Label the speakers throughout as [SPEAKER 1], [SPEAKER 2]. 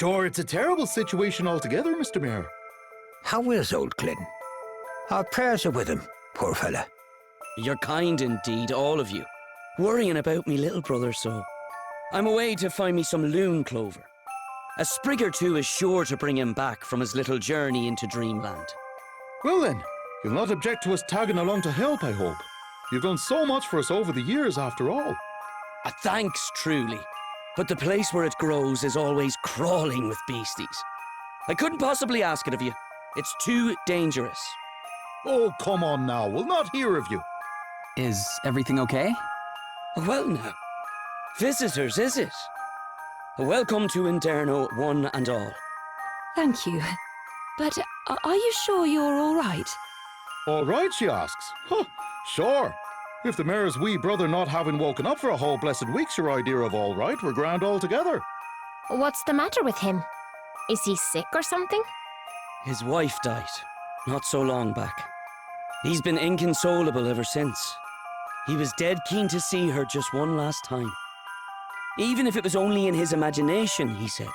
[SPEAKER 1] Sure, it's a terrible situation altogether, Mr. Mayor.
[SPEAKER 2] How is old Glyn? Our prayers are with him, poor fella.
[SPEAKER 3] You're kind indeed, all of you. Worrying about me little brother so. I'm away to find me some loon clover. A sprig or two is sure to bring him back from his little journey into dreamland.
[SPEAKER 1] Well then, you'll not object to us tagging along to help, I hope. You've done so much for us over the years, after all.
[SPEAKER 3] Thanks, truly. But the place where it grows is always crawling with beasties. I couldn't possibly ask it of you. It's too dangerous.
[SPEAKER 1] Oh, come on now, we'll not hear of you.
[SPEAKER 4] Is everything okay?
[SPEAKER 3] Well now, visitors, is it? Welcome to Inderno, one and all.
[SPEAKER 5] Thank you. But are you sure you're all right?
[SPEAKER 1] All right, she asks. Huh, sure. If the mayor's wee brother not having woken up for a whole blessed week's your idea of all right, we're grand altogether.
[SPEAKER 6] What's the matter with him? Is he sick or something?
[SPEAKER 3] His wife died, not so long back. He's been inconsolable ever since. He was dead keen to see her just one last time. Even if it was only in his imagination, he said.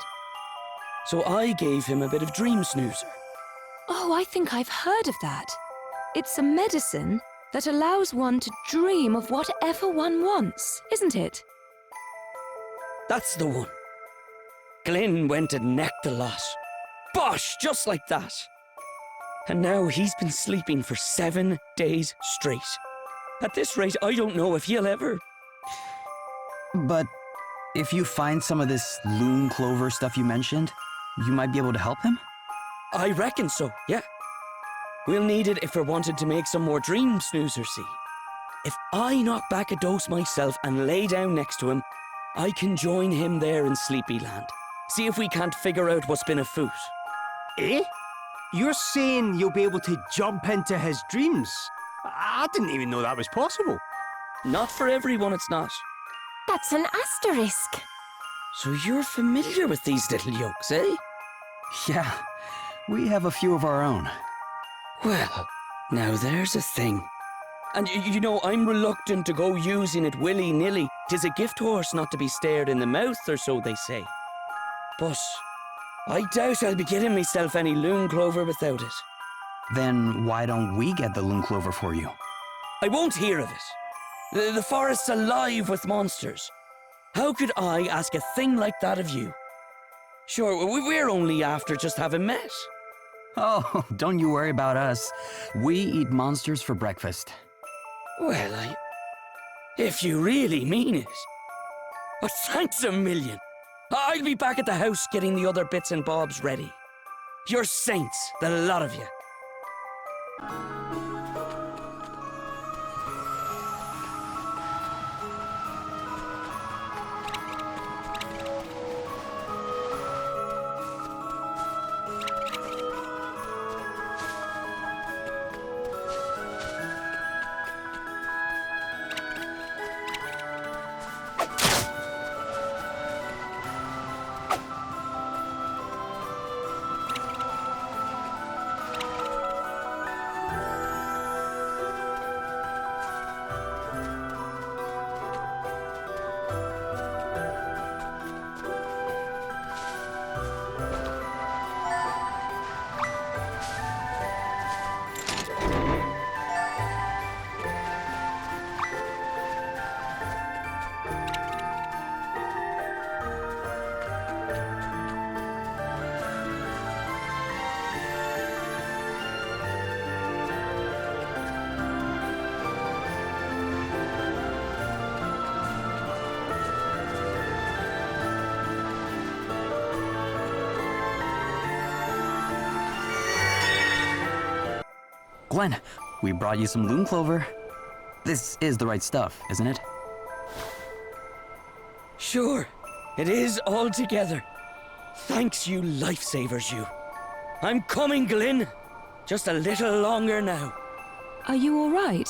[SPEAKER 3] So I gave him a bit of dream snoozer.
[SPEAKER 5] Oh, I think I've heard of that. It's a medicine that allows one to dream of whatever one wants, isn't it?
[SPEAKER 3] That's the one. Glyn went and necked the lot. Bosh, just like that. And now he's been sleeping for 7 days straight. At this rate, I don't know if he'll ever...
[SPEAKER 4] But if you find some of this loon clover stuff you mentioned, you might be able to help him?
[SPEAKER 3] I reckon so, yeah. We'll need it if we're wanted to make some more dream snoozers, see. If I knock back a dose myself and lay down next to him, I can join him there in Sleepyland. See if we can't figure out what's been afoot.
[SPEAKER 7] Eh? You're saying you'll be able to jump into his dreams? I didn't even know that was possible.
[SPEAKER 3] Not for everyone, it's not.
[SPEAKER 6] That's an asterisk.
[SPEAKER 3] So you're familiar with these little yolks, eh?
[SPEAKER 4] Yeah, we have a few of our own.
[SPEAKER 3] Well, now there's a thing. And you know, I'm reluctant to go using it willy-nilly. 'Tis a gift horse not to be stared in the mouth, or so they say. But I doubt I'll be getting myself any loon clover without it.
[SPEAKER 4] Then why don't we get the loon clover for you?
[SPEAKER 3] I won't hear of it. The forest's alive with monsters. How could I ask a thing like that of you? Sure, we're only after just having met.
[SPEAKER 4] Oh, don't you worry about us. We eat monsters for breakfast.
[SPEAKER 3] Well, if you really mean it. Oh, thanks a million. I'll be back at the house getting the other bits and bobs ready. You're saints, the lot of you.
[SPEAKER 4] Glenn, we brought you some loon clover. This is the right stuff, isn't it?
[SPEAKER 3] Sure, it is all together. Thanks, you lifesavers, you. I'm coming, Glyn. Just a little longer now.
[SPEAKER 5] Are you all right?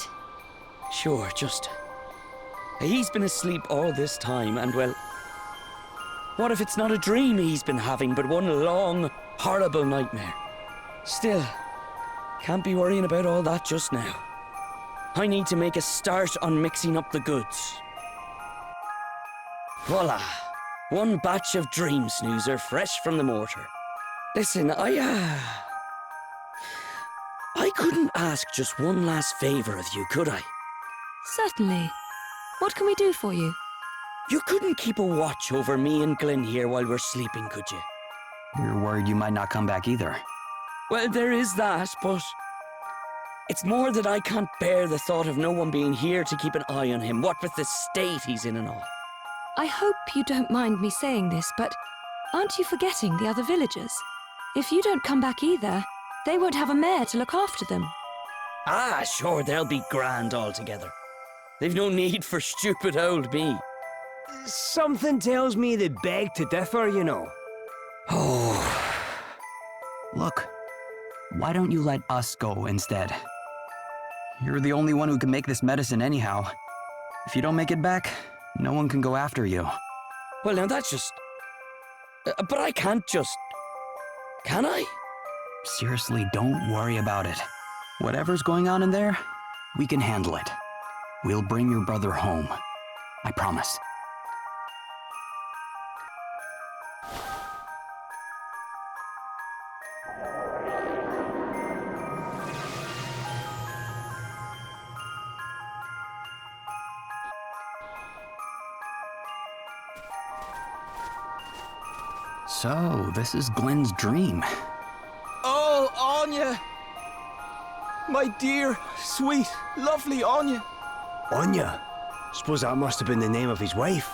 [SPEAKER 3] Sure, just... He's been asleep all this time, and well... What if it's not a dream he's been having, but one long, horrible nightmare? Still, can't be worrying about all that just now. I need to make a start on mixing up the goods. Voila! One batch of dream snoozer fresh from the mortar. Listen, I couldn't ask just one last favour of you, could I?
[SPEAKER 5] Certainly. What can we do for you?
[SPEAKER 3] You couldn't keep a watch over me and Glenn here while we're sleeping, could you?
[SPEAKER 4] You're worried you might not come back either.
[SPEAKER 3] Well, there is that, but it's more that I can't bear the thought of no one being here to keep an eye on him, what with the state he's in and all.
[SPEAKER 5] I hope you don't mind me saying this, but aren't you forgetting the other villagers? If you don't come back either, they won't have a mare to look after them.
[SPEAKER 3] Ah, sure, they'll be grand altogether. They've no need for stupid old me.
[SPEAKER 7] Something tells me they beg to differ, you know.
[SPEAKER 4] Oh. Look, why don't you let us go instead? You're the only one who can make this medicine anyhow. If you don't make it back, no one can go after you.
[SPEAKER 3] Well, now that's just... but I can't just... Can I?
[SPEAKER 4] Seriously, don't worry about it. Whatever's going on in there, we can handle it. We'll bring your brother home. I promise. So, this is Glenn's dream.
[SPEAKER 8] Oh, Anya! My dear, sweet, lovely Anya.
[SPEAKER 7] Anya? Suppose that must have been the name of his wife.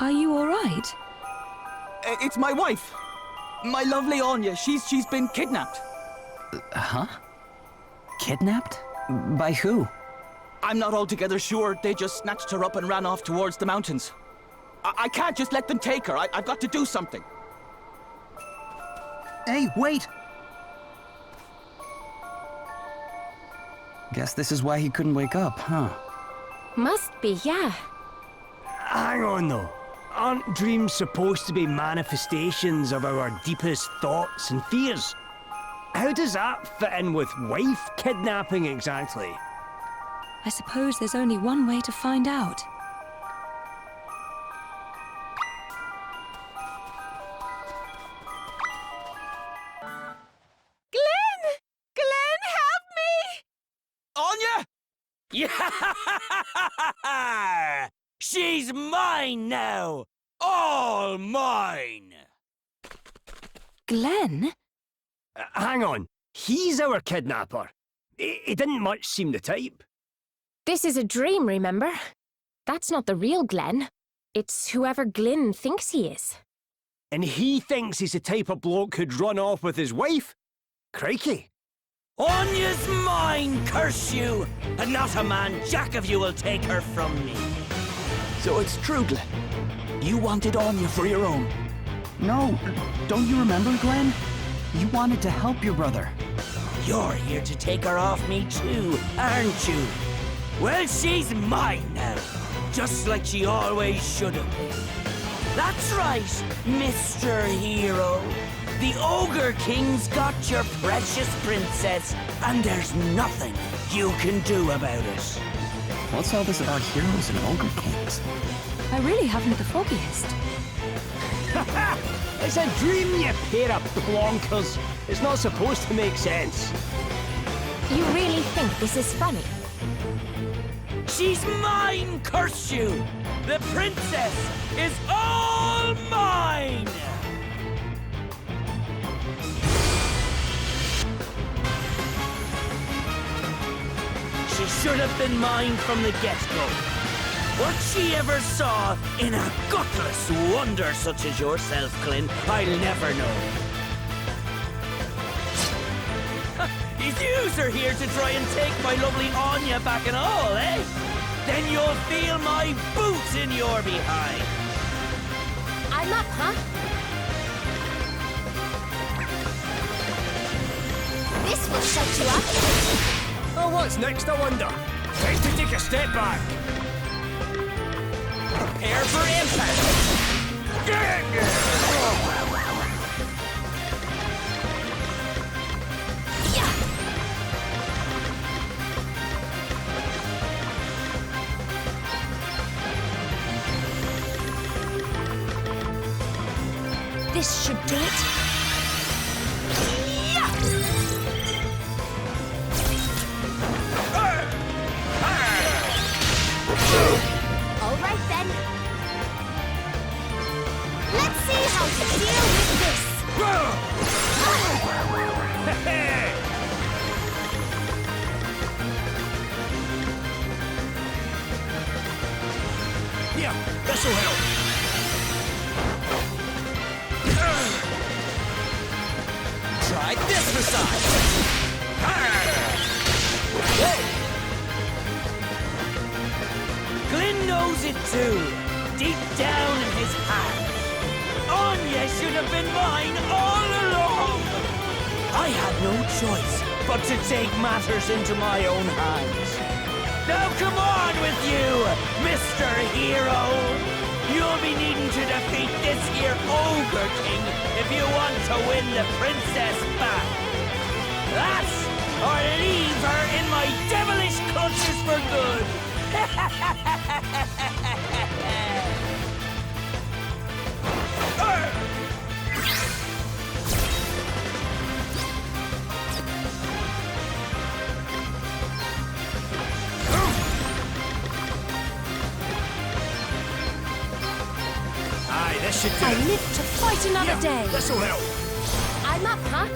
[SPEAKER 5] Are you all right?
[SPEAKER 8] It's my wife. My lovely Anya. She's been kidnapped.
[SPEAKER 4] Huh? Kidnapped? By who?
[SPEAKER 8] I'm not altogether sure. They just snatched her up and ran off towards the mountains. I can't just let them take her. I've got to do something.
[SPEAKER 4] Hey, wait! Guess this is why he couldn't wake up, huh?
[SPEAKER 6] Must be, yeah.
[SPEAKER 7] Hang on, though. Aren't dreams supposed to be manifestations of our deepest thoughts and fears? How does that fit in with wife kidnapping exactly?
[SPEAKER 5] I suppose there's only one way to find out.
[SPEAKER 8] Anya!
[SPEAKER 3] Yeah! She's mine now! All mine!
[SPEAKER 5] Glenn?
[SPEAKER 7] Hang on. He's our kidnapper. He didn't much seem the type.
[SPEAKER 6] This is a dream, remember? That's not the real Glenn. It's whoever Glynn thinks he is.
[SPEAKER 7] And he thinks he's the type of bloke who'd run off with his wife? Crikey.
[SPEAKER 3] Anya's mine, curse you! And not a man jack of you will take her from me.
[SPEAKER 8] So it's true, Glenn. You wanted Anya for your own.
[SPEAKER 4] No, don't you remember, Glenn? You wanted to help your brother.
[SPEAKER 3] You're here to take her off me too, aren't you? Well, she's mine now, just like she always should have been. That's right, Mr. Hero. The Ogre King's got your precious princess, and there's nothing you can do about it.
[SPEAKER 4] What's all this about heroes and ogre kings?
[SPEAKER 5] I really haven't the foggiest.
[SPEAKER 7] It's a dream, you pair of plonkers. It's not supposed to make sense.
[SPEAKER 6] You really think this is funny?
[SPEAKER 3] She's mine, curse you! The princess is all mine! She should have been mine from the get-go. What she ever saw in a gutless wonder such as yourself, Glynn, I'll never know. These yous are here to try and take my lovely Anya back and all, eh? Then you'll feel my boots in your behind.
[SPEAKER 6] I'm up, huh? This will shut you up.
[SPEAKER 7] Oh, what's next, I wonder? Time to take a step back.
[SPEAKER 3] Prepare for impact.
[SPEAKER 6] This should do it. All right then. Let's see how to deal with this.
[SPEAKER 7] Yeah, this'll help.
[SPEAKER 3] Try this for size. Glyn knows it too, deep down in his heart. Anya should have been mine all along. I had no choice but to take matters into my own hands. Now come on with you, Mr. Hero. You'll be needing to defeat this here Ogre King if you want to win the princess back. That, or leave her in my devilish clutches for good.
[SPEAKER 7] Aye, this should do
[SPEAKER 6] I
[SPEAKER 7] it.
[SPEAKER 6] live to fight another day.
[SPEAKER 7] This'll help.
[SPEAKER 6] I'm up, huh?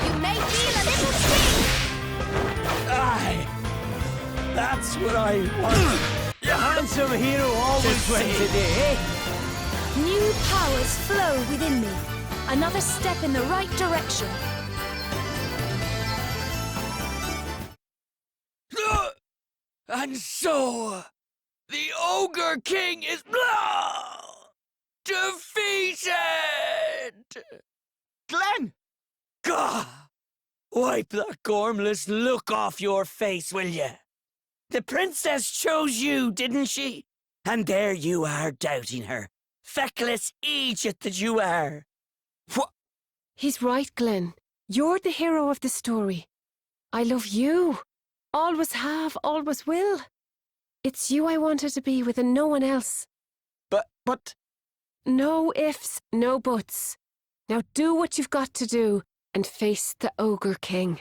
[SPEAKER 6] You may feel a little sting.
[SPEAKER 3] Aye, that's what I want.
[SPEAKER 7] The handsome hero always wins the day, eh?
[SPEAKER 6] New powers flow within me. Another step in the right direction.
[SPEAKER 3] And so, the Ogre King is defeated!
[SPEAKER 8] Glenn!
[SPEAKER 3] Gah! Wipe that gormless look off your face, will you? The princess chose you, didn't she? And there you are doubting her. Feckless Egypt that you are. What?
[SPEAKER 6] He's right, Glenn. You're the hero of the story. I love you. Always have, always will. It's you I wanted to be with and no one else.
[SPEAKER 8] But...
[SPEAKER 6] No ifs, no buts. Now do what you've got to do and face the Ogre King.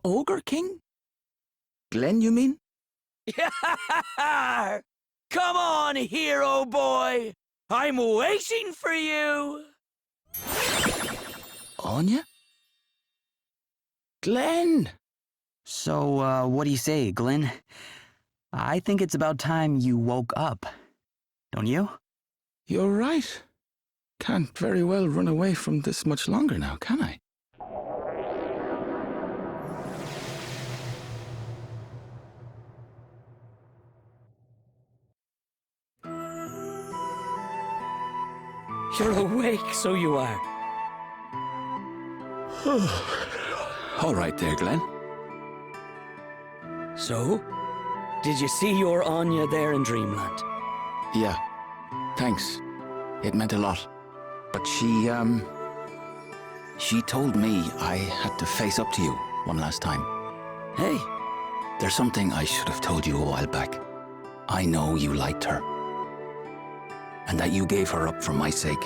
[SPEAKER 8] Ogre King? Glenn, you mean?
[SPEAKER 3] Come on, hero boy! I'm waiting for you!
[SPEAKER 8] Anya? Glenn!
[SPEAKER 4] So, what do you say, Glyn? I think it's about time you woke up. Don't you?
[SPEAKER 9] You're right. Can't very well run away from this much longer now, can I?
[SPEAKER 3] You're awake, so you are.
[SPEAKER 9] All right there, Glenn.
[SPEAKER 3] So? Did you see your Anya there in Dreamland?
[SPEAKER 9] Yeah, thanks. It meant a lot. But she told me I had to face up to you one last time.
[SPEAKER 3] Hey,
[SPEAKER 9] There's something I should have told you a while back. I know you liked her. And that you gave her up for my sake.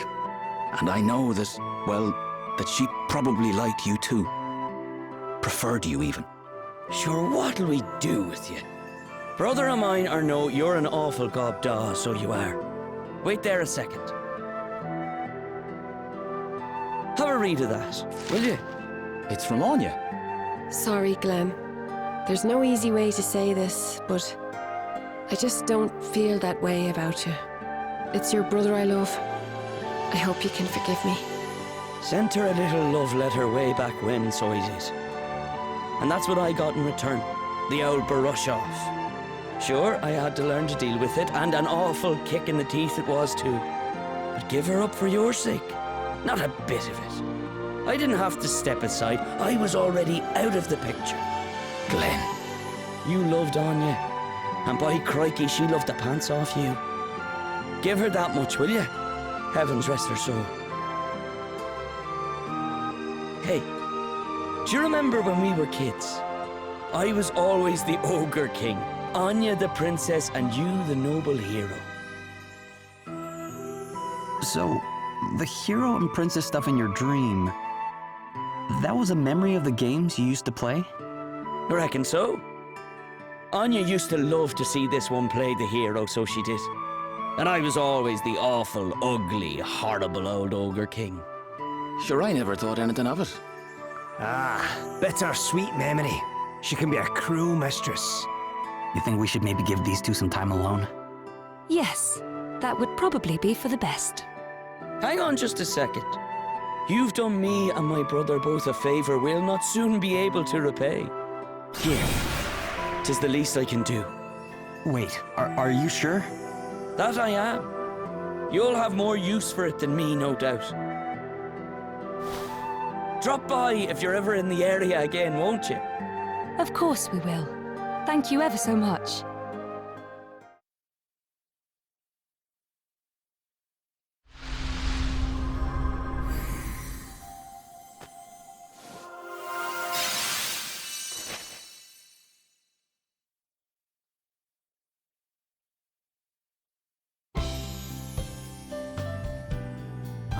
[SPEAKER 9] And I know that, well, that she probably liked you too. Preferred you even.
[SPEAKER 3] sure, what'll we do with you? Brother of mine or no, you're an awful gobdaw, so you are. Wait there a second. Have a read of that, will you?
[SPEAKER 9] It's from Anya.
[SPEAKER 6] Sorry, Glenn. There's no easy way to say this, but I just don't feel that way about you. It's your brother I love. I hope you can forgive me.
[SPEAKER 3] Sent her a little love letter way back when, so I did. And that's what I got in return. The old brush off. Sure, I had to learn to deal with it, and an awful kick in the teeth it was too. But give her up for your sake. Not a bit of it. I didn't have to step aside. I was already out of the picture.
[SPEAKER 9] Glenn.
[SPEAKER 3] You loved Anya. And by crikey, she loved the pants off you. Give her that much, will you? Heavens rest her soul. Hey, do you remember when we were kids? I was always the Ogre King, Anya the princess, and you the noble hero.
[SPEAKER 4] So, the hero and princess stuff in your dream, that was a memory of the games you used to play?
[SPEAKER 3] I reckon so. Anya used to love to see this one play the hero, so she did. And I was always the awful, ugly, horrible old ogre king.
[SPEAKER 9] Sure, I never thought anything of it.
[SPEAKER 7] Ah, bittersweet memory. She can be a cruel mistress.
[SPEAKER 4] You think we should maybe give these two some time alone?
[SPEAKER 5] Yes, that would probably be for the best.
[SPEAKER 3] Hang on just a second. You've done me and my brother both a favor we'll not soon be able to repay. Here, 'tis the least I can do.
[SPEAKER 4] Wait, are you sure?
[SPEAKER 3] That I am. You'll have more use for it than me, no doubt. Drop by if you're ever in the area again, won't you?
[SPEAKER 5] Of course we will. Thank you ever so much.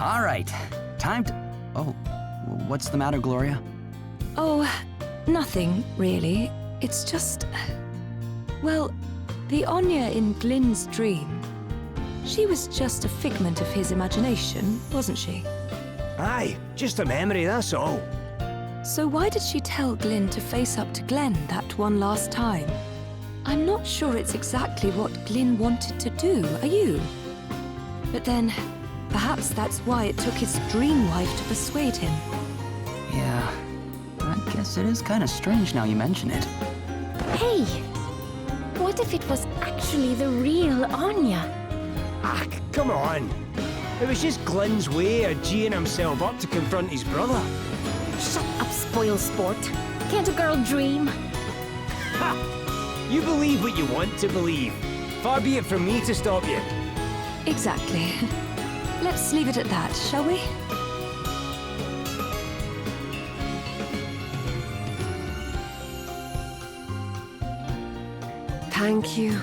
[SPEAKER 4] All right, time to... Oh, what's the matter, Gloria?
[SPEAKER 5] Oh, nothing, really. It's just... Well, the Anya in Glyn's dream. She was just a figment of his imagination, wasn't she?
[SPEAKER 7] Aye, just a memory, that's all.
[SPEAKER 5] So why did she tell Glyn to face up to Glenn that one last time? I'm not sure it's exactly what Glyn wanted to do, are you? But then, perhaps that's why it took his dream wife to persuade him.
[SPEAKER 4] Yeah, I guess it is kind of strange now you mention it.
[SPEAKER 10] Hey! What if it was actually the real Anya?
[SPEAKER 7] Ah, come on. It was just Glenn's way of geeing himself up to confront his brother.
[SPEAKER 10] Shut up, spoil sport. Can't a girl dream?
[SPEAKER 7] Ha! You believe what you want to believe. Far be it from me to stop you.
[SPEAKER 5] Exactly. Let's leave it at that, shall we?
[SPEAKER 6] Thank you.